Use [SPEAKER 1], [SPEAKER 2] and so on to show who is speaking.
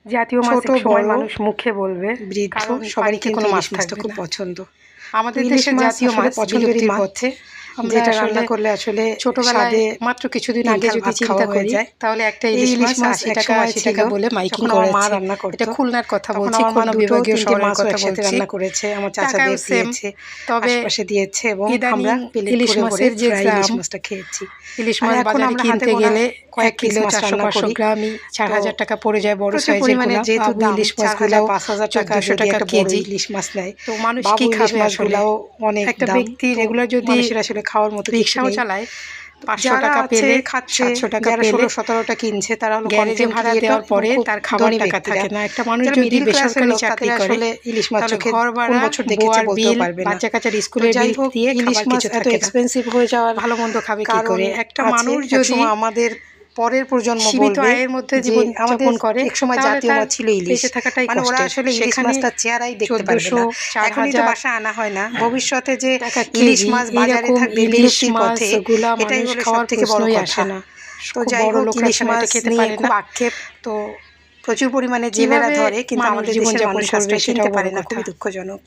[SPEAKER 1] জাতীয় মাছ
[SPEAKER 2] ছোট
[SPEAKER 1] একসময়
[SPEAKER 2] বড়
[SPEAKER 1] মানুষ মুখে বলবে,
[SPEAKER 2] বৃদ্ধ
[SPEAKER 1] কারণ
[SPEAKER 2] সবারই
[SPEAKER 1] বাড়িতে কোনো
[SPEAKER 2] কিন্তু
[SPEAKER 1] মাছ
[SPEAKER 2] ইলিশ মাছটা
[SPEAKER 1] থাকবে
[SPEAKER 2] খুব
[SPEAKER 1] না।
[SPEAKER 2] পছন্দ।
[SPEAKER 1] আমাদের
[SPEAKER 2] ইলিশ
[SPEAKER 1] দেশের
[SPEAKER 2] মাছ
[SPEAKER 1] জাতীয়
[SPEAKER 2] আসলে
[SPEAKER 1] মাছ
[SPEAKER 2] পছন্দেরই
[SPEAKER 1] বিলুপ্তির
[SPEAKER 2] মাছ,
[SPEAKER 1] পথে। আমরা
[SPEAKER 2] যেটা
[SPEAKER 1] আসলে
[SPEAKER 2] রান্না করলে আসলে
[SPEAKER 1] ছোটবেলায়
[SPEAKER 2] স্বাদে
[SPEAKER 1] মাত্র কিছুদিন
[SPEAKER 2] তিন
[SPEAKER 1] আগে
[SPEAKER 2] থাল
[SPEAKER 1] যদি
[SPEAKER 2] ভাত
[SPEAKER 1] চিন্তা
[SPEAKER 2] খাওয়া হয়ে
[SPEAKER 1] করি,
[SPEAKER 2] যায়।
[SPEAKER 1] তাহলে একটা
[SPEAKER 2] এই
[SPEAKER 1] ইলিশ মাছ 80 টাকা
[SPEAKER 2] একসময়
[SPEAKER 1] 80
[SPEAKER 2] ছিল
[SPEAKER 1] টাকা বলে মাইকিং
[SPEAKER 2] যখন আমার মা
[SPEAKER 1] করেছে।
[SPEAKER 2] রান্না করতো।
[SPEAKER 1] এটা খুলনার কথা
[SPEAKER 2] তখন
[SPEAKER 1] বলছি,
[SPEAKER 2] আমার মা
[SPEAKER 1] খুলনা
[SPEAKER 2] দুটো
[SPEAKER 1] বিভাগীয়
[SPEAKER 2] তিনটে
[SPEAKER 1] শহরের
[SPEAKER 2] মাছও
[SPEAKER 1] কথা
[SPEAKER 2] একসাথে
[SPEAKER 1] বলছি।
[SPEAKER 2] রান্না করেছে, আমার
[SPEAKER 1] টাকাও
[SPEAKER 2] চাচাদের
[SPEAKER 1] সেম।
[SPEAKER 2] দিয়েছে,
[SPEAKER 1] তবে
[SPEAKER 2] আশপাশে দিয়েছে, এবং
[SPEAKER 1] ইদানিং
[SPEAKER 2] আমরা প্লেট
[SPEAKER 1] ইলিশ
[SPEAKER 2] ভরে ভরে
[SPEAKER 1] মাছের যে
[SPEAKER 2] ফ্রাই ইলিশ
[SPEAKER 1] গ্রাম,
[SPEAKER 2] মাছটা খেয়েছি।
[SPEAKER 1] ইলিশ
[SPEAKER 2] আর
[SPEAKER 1] মাছ
[SPEAKER 2] এখন
[SPEAKER 1] বাজারে
[SPEAKER 2] আমরা হাতে
[SPEAKER 1] কিনতে
[SPEAKER 2] গোনা
[SPEAKER 1] গেলে
[SPEAKER 2] কয়েক
[SPEAKER 1] 1
[SPEAKER 2] পিস
[SPEAKER 1] কিলো
[SPEAKER 2] মাছ রান্না
[SPEAKER 1] 400-500
[SPEAKER 2] করি।
[SPEAKER 1] গ্রামই
[SPEAKER 2] তো
[SPEAKER 1] 4000 টাকা পড়ে যায় বড়
[SPEAKER 2] প্রচুর
[SPEAKER 1] সাইজের
[SPEAKER 2] পরিমাণে
[SPEAKER 1] গুলা।
[SPEAKER 2] যেহেতু
[SPEAKER 1] বাবু
[SPEAKER 2] দাম
[SPEAKER 1] ইলিশ
[SPEAKER 2] 4000
[SPEAKER 1] মাছগুলাও
[SPEAKER 2] 5000 টাকা
[SPEAKER 1] 1400
[SPEAKER 2] যদি
[SPEAKER 1] টাকা
[SPEAKER 2] একটা বড়
[SPEAKER 1] কেজি।
[SPEAKER 2] ইলিশ মাছ নেয়,
[SPEAKER 1] তো মানুষ
[SPEAKER 2] বাবু
[SPEAKER 1] কি
[SPEAKER 2] ইলিশ
[SPEAKER 1] খাবে আসলে?
[SPEAKER 2] মাছগুলাও অনেক
[SPEAKER 1] একটা
[SPEAKER 2] দাম।
[SPEAKER 1] ব্যক্তি
[SPEAKER 2] তো
[SPEAKER 1] রেগুলার যদি
[SPEAKER 2] মানুষের আসলে খাওয়ার মতো কিছু
[SPEAKER 1] রিক্সাও
[SPEAKER 2] নেই।
[SPEAKER 1] চালায়, 500
[SPEAKER 2] যারা
[SPEAKER 1] টাকা
[SPEAKER 2] আছে
[SPEAKER 1] পেলে,
[SPEAKER 2] খাচ্ছে,
[SPEAKER 1] 700 টাকা
[SPEAKER 2] যারা
[SPEAKER 1] পেলে
[SPEAKER 2] 16-17টা কিনছে, তারা হলো
[SPEAKER 1] গ্যারেজে
[SPEAKER 2] কন্টেন্ট
[SPEAKER 1] ভাড়া
[SPEAKER 2] ক্রিয়েটর
[SPEAKER 1] দেওয়ার
[SPEAKER 2] এবং
[SPEAKER 1] পরে
[SPEAKER 2] খুব
[SPEAKER 1] তার খাবার
[SPEAKER 2] ধনী
[SPEAKER 1] টাকা
[SPEAKER 2] ব্যক্তিরা।
[SPEAKER 1] থাকে না। একটা মানুষ
[SPEAKER 2] যারা
[SPEAKER 1] যদি
[SPEAKER 2] মিডিল ক্লাসের
[SPEAKER 1] বেসরকারি
[SPEAKER 2] লোক,
[SPEAKER 1] চাকরি
[SPEAKER 2] তাদের
[SPEAKER 1] করে,
[SPEAKER 2] আসলে ইলিশ মাছ
[SPEAKER 1] তাহলে
[SPEAKER 2] চোখে
[SPEAKER 1] ঘর
[SPEAKER 2] কোন
[SPEAKER 1] ভাড়া,
[SPEAKER 2] বছর দেখেছে
[SPEAKER 1] বোয়ার
[SPEAKER 2] বলতেও
[SPEAKER 1] বিল,
[SPEAKER 2] পারবে না।
[SPEAKER 1] বাচ্চা-কাচ্চার
[SPEAKER 2] তো
[SPEAKER 1] স্কুলের
[SPEAKER 2] যাই
[SPEAKER 1] বিল
[SPEAKER 2] হোক,
[SPEAKER 1] দিয়ে
[SPEAKER 2] ইলিশ
[SPEAKER 1] খাবার
[SPEAKER 2] মাছ
[SPEAKER 1] কিছু
[SPEAKER 2] এত
[SPEAKER 1] থাকে না।
[SPEAKER 2] এক্সপেন্সিভ হয়ে যাওয়ার
[SPEAKER 1] ভালো মন্দ খাবে কি
[SPEAKER 2] কারণ
[SPEAKER 1] করে? একটা
[SPEAKER 2] আছে,
[SPEAKER 1] মানুষ যদি
[SPEAKER 2] একসময় আমাদের পরের প্রজন্ম
[SPEAKER 1] সীমিত
[SPEAKER 2] বলবে
[SPEAKER 1] আয়ের মধ্যে
[SPEAKER 2] যে আমাদের
[SPEAKER 1] জীবনযাপন করে,
[SPEAKER 2] একসময়
[SPEAKER 1] তাহলে
[SPEAKER 2] জাতীয়
[SPEAKER 1] তার
[SPEAKER 2] মাছ ছিল ইলিশ।
[SPEAKER 1] বেঁচে থাকাটাই
[SPEAKER 2] মানে ওরা
[SPEAKER 1] কষ্টের।
[SPEAKER 2] আসলে ইলিশ
[SPEAKER 1] সেখানে
[SPEAKER 2] মাছটার চেহারাই দেখতে পারবে
[SPEAKER 1] 1400,
[SPEAKER 2] না। এখনই তো
[SPEAKER 1] 4000
[SPEAKER 2] বাসায় আনা হয় না, ভবিষ্যতে যে
[SPEAKER 1] টাকা
[SPEAKER 2] ইলিশ
[SPEAKER 1] কেজি,
[SPEAKER 2] মাছ বাজারে
[SPEAKER 1] এইরকম
[SPEAKER 2] থাকবে
[SPEAKER 1] ইলিশ
[SPEAKER 2] বিলুপ্তির পথে,
[SPEAKER 1] মাছগুলা
[SPEAKER 2] এটাই
[SPEAKER 1] মানুষ
[SPEAKER 2] হলো
[SPEAKER 1] খাওয়ার
[SPEAKER 2] সবথেকে বড়
[SPEAKER 1] প্রশ্নই
[SPEAKER 2] কথা।
[SPEAKER 1] আসে না।
[SPEAKER 2] তো
[SPEAKER 1] খুব
[SPEAKER 2] যাই
[SPEAKER 1] বড়
[SPEAKER 2] হোক,
[SPEAKER 1] লোকরা
[SPEAKER 2] ইলিশ
[SPEAKER 1] ছাড়া এটা
[SPEAKER 2] মাছ
[SPEAKER 1] খেতে
[SPEAKER 2] নিয়ে
[SPEAKER 1] পারে
[SPEAKER 2] খুব
[SPEAKER 1] না।
[SPEAKER 2] আক্ষেপ। তো প্রচুর পরিমাণে জেলেরা
[SPEAKER 1] কিভাবে
[SPEAKER 2] ধরে, কিন্তু
[SPEAKER 1] মানুষ
[SPEAKER 2] আমাদের দেশের
[SPEAKER 1] জীবনযাপন
[SPEAKER 2] মানুষ
[SPEAKER 1] করবে
[SPEAKER 2] আজটা
[SPEAKER 1] সেটাও
[SPEAKER 2] কিনতে
[SPEAKER 1] বড়
[SPEAKER 2] পারে না,
[SPEAKER 1] কথা।
[SPEAKER 2] খুবই দুঃখজনক।